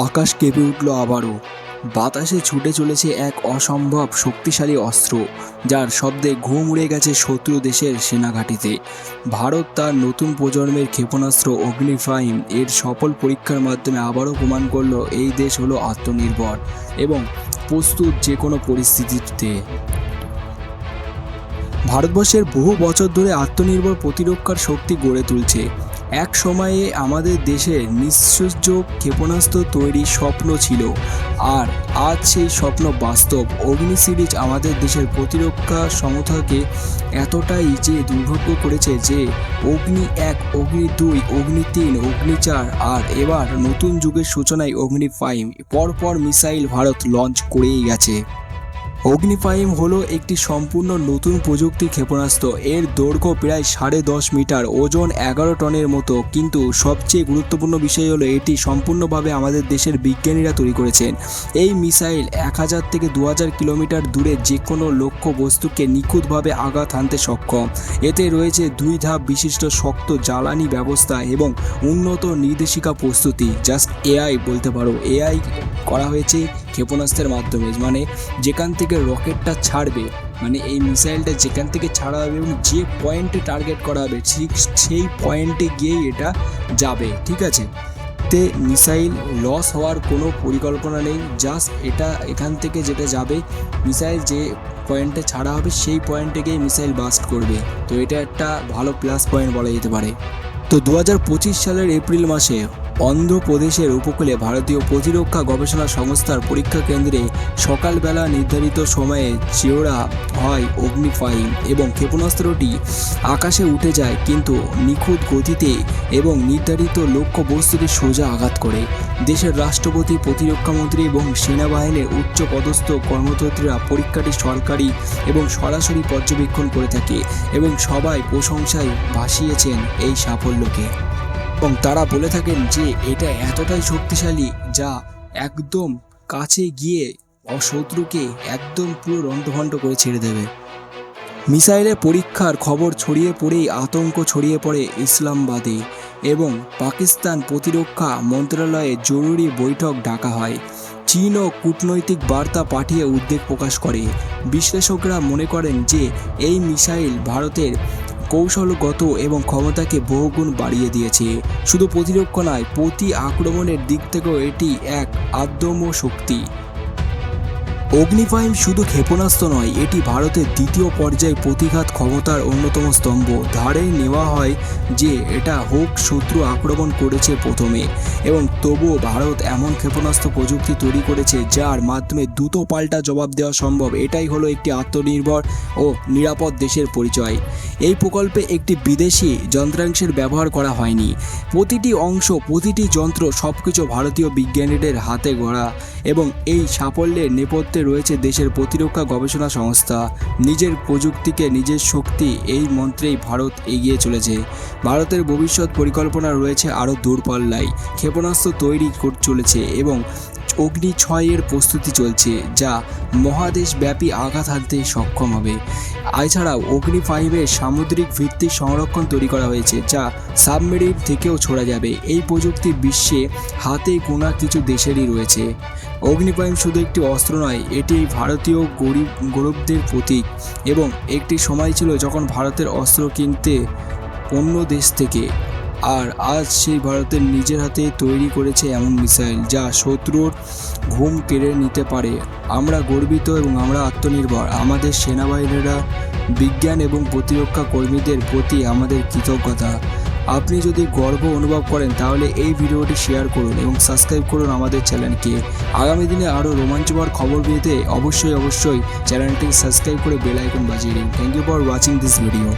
আকাশ কেঁপে উঠল আবারও। বাতাসে ছুটে চলেছে এক অসম্ভব শক্তিশালী অস্ত্র, যার শব্দে ঘুম উড়ে গেছে শত্রু দেশের সেনাঘাঁটিতে। ভারত তার নতুন প্রজন্মের ক্ষেপণাস্ত্র অগ্নি-5 এর সফল পরীক্ষার মাধ্যমে আবারও প্রমাণ করল এই দেশ হলো আত্মনির্ভর এবং প্রস্তুত যে কোনো পরিস্থিতিতে। ভারতবর্ষের বহু বছর ধরে আত্মনির্ভর প্রতিরক্ষার শক্তি গড়ে তুলছে। এক সময়ে আমাদের দেশের নিঃসজ্জ ক্ষেপণাস্ত্র তৈরির স্বপ্ন ছিল, আর আজ সেই স্বপ্ন বাস্তব। অগ্নি সিরিজ আমাদের দেশের প্রতিরক্ষা সমতাকে এতটাই যে দুর্ভাগ্য করেছে যে অগ্নি-1, অগ্নি-2, অগ্নি-3, অগ্নি-4 আর এবার নতুন যুগের সূচনায় অগ্নি-5 পরপর মিসাইল ভারত লঞ্চ করেই গেছে। অগ্নি-5 হলো একটি সম্পূর্ণ নতুন প্রযুক্তির ক্ষেপণাস্ত্র। এর দৈর্ঘ্য প্রায় 10.5 মিটার, ওজন 11 টনের মতো। কিন্তু সবচেয়ে গুরুত্বপূর্ণ বিষয় হলো এটি সম্পূর্ণভাবে আমাদের দেশের বিজ্ঞানীরা তৈরি করেছেন। এই মিসাইল 1000 থেকে 2000 কিলোমিটার দূরে যে কোনো লক্ষ্য বস্তুকে নিখুঁতভাবে আঘাত হানতে সক্ষম। এতে রয়েছে 2 ধাপ বিশিষ্ট শক্ত জ্বালানি ব্যবস্থা এবং উন্নত নির্দেশিকা প্রস্তুতি। জাস্ট এআই বলতে পারো, এআই করা হয়েছে ক্ষেপণাস্ত্রের মাধ্যমে। মানে যেখান থেকে রকেটটা ছাড়বে, মানে এই মিসাইলটা যেখান থেকে ছাড়া হবে এবং যে পয়েন্টে টার্গেট করা হবে ঠিক সেই পয়েন্টে গিয়েই এটা যাবে, ঠিক আছে। তে মিসাইল লস হওয়ার কোনো পরিকল্পনা নেই। জাস্ট এটা এখান থেকে যেটা যাবে, মিসাইল যে পয়েন্টে ছাড়া হবে সেই পয়েন্টে গিয়ে মিসাইল বাস্ট করবে। তো এটা একটা ভালো প্লাস পয়েন্ট বলা যেতে পারে। তো 2025 সালের এপ্রিল মাসে অন্ধ্রপ্রদেশের উপকূলে ভারতীয় প্রতিরক্ষা গবেষণা সংস্থার পরীক্ষা কেন্দ্রে সকালবেলা নির্ধারিত সময়ে ছোড়া হয় অগ্নি-5 এবং ক্ষেপণাস্ত্রটি আকাশে উঠে যায়, কিন্তু নিখুঁত গতিতে এবং নির্ধারিত লক্ষ্য বস্তুকে সোজা আঘাত করে। দেশের রাষ্ট্রপতি, প্রতিরক্ষামন্ত্রী এবং সেনাবাহিনীর উচ্চপদস্থ কর্মকর্তারা পরীক্ষাটি সরকারি এবং সরাসরি পর্যবেক্ষণ করে থাকে এবং সবাই প্রশংসায় ভাসিয়েছেন এই সাফল্যকে। এবং তারা বলে থাকেন যে এটা এতটাই শক্তিশালী যা একদম কাছে গিয়ে শত্রুকে একদম পুরো রন্ধ্রভণ্ড করে ছেড়ে দেবে। মিসাইলের পরীক্ষার খবর ছড়িয়ে পড়েই আতঙ্ক ছড়িয়ে পড়ে ইসলামাবাদে এবং পাকিস্তান প্রতিরক্ষা মন্ত্রণালয়ে জরুরি বৈঠক ডাকা হয়। চীনও কূটনৈতিক বার্তা পাঠিয়ে উদ্বেগ প্রকাশ করে। বিশ্লেষকরা মনে করেন যে এই মিসাইল ভারতের কৌশলগত এবং ক্ষমতাকে বহুগুণ বাড়িয়ে দিয়েছে। শুধু প্রতিরক্ষা নয়, প্রতি আক্রমণের দিক থেকেও এটি এক অদম্য শক্তি। অগ্নি-5 শুধু ক্ষেপণাস্ত্র নয়, এটি ভারতের দ্বিতীয় পর্যায়ে প্রতিঘাত ক্ষমতার অন্যতম স্তম্ভ। ধারে নেওয়া হয় যে এটা হোক শত্রু আক্রমণ করেছে প্রথমে, এবং তবুও ভারত এমন ক্ষেপণাস্ত্র প্রযুক্তি তৈরি করেছে যার মাধ্যমে দ্রুত পাল্টা জবাব দেওয়া সম্ভব। এটাই হলো একটি আত্মনির্ভর ও নিরাপদ দেশের পরিচয়। এই প্রকল্পে একটি বিদেশি যন্ত্রাংশের ব্যবহার করা হয়নি। প্রতিটি অংশ, প্রতিটি যন্ত্র, সবকিছু ভারতীয় বিজ্ঞানীদের হাতে গড়া এবং এই সাফল্যের নেপথ্যে রয়েছে দেশের প্রতিরক্ষা গবেষণা সংস্থা। নিজের প্রযুক্তিকে নিজের শক্তি, এই মন্ত্রেই ভারত এগিয়ে চলেছে। ভারতের ভবিষ্যৎ পরিকল্পনা রয়েছে আরও দূরপাল্লায়। ক্ষেপণাস্ত্র তৈরি চলেছে এবং অগ্নি-6 এর প্রস্তুতি চলছে, যা মহাদেশব্যাপী আঘাত হানতে সক্ষম হবে। এছাড়াও অগ্নি-5 এর সামুদ্রিক ভিত্তিক সংরক্ষণ তৈরি করা হয়েছে, যা সাবমেরিন থেকেও ছোড়া যাবে। এই প্রযুক্তি বিশ্বে হাতে গোনা কিছু দেশেরই রয়েছে। অগ্নি-5 শুধু একটি অস্ত্র নয়, এটি ভারতীয় গৌরবদের প্রতীক। এবং একটি সময় ছিল যখন ভারতের অস্ত্র কিনতে অন্য দেশ থেকে, আর আজ সেই ভারতের নিজের হাতে তৈরি করেছে এমন মিসাইল যা শত্রুর ঘুম কেড়ে নিতে পারে। আমরা গর্বিত এবং আমরা আত্মনির্ভর। আমাদের সেনাবাহিনীরা, বিজ্ঞান এবং প্রতিরক্ষা কর্মীদের প্রতি আমাদের কৃতজ্ঞতা। আপনি যদি গর্ব অনুভব করেন তাহলে এই ভিডিওটি শেয়ার করুন এবং সাবস্ক্রাইব করুন আমাদের চ্যানেলকে। আগামী দিনে আরও রোমাঞ্চকর খবর পেতে অবশ্যই চ্যানেলটিকে সাবস্ক্রাইব করে বেল আইকন বাজিয়ে দিন। Thank you for watching this video.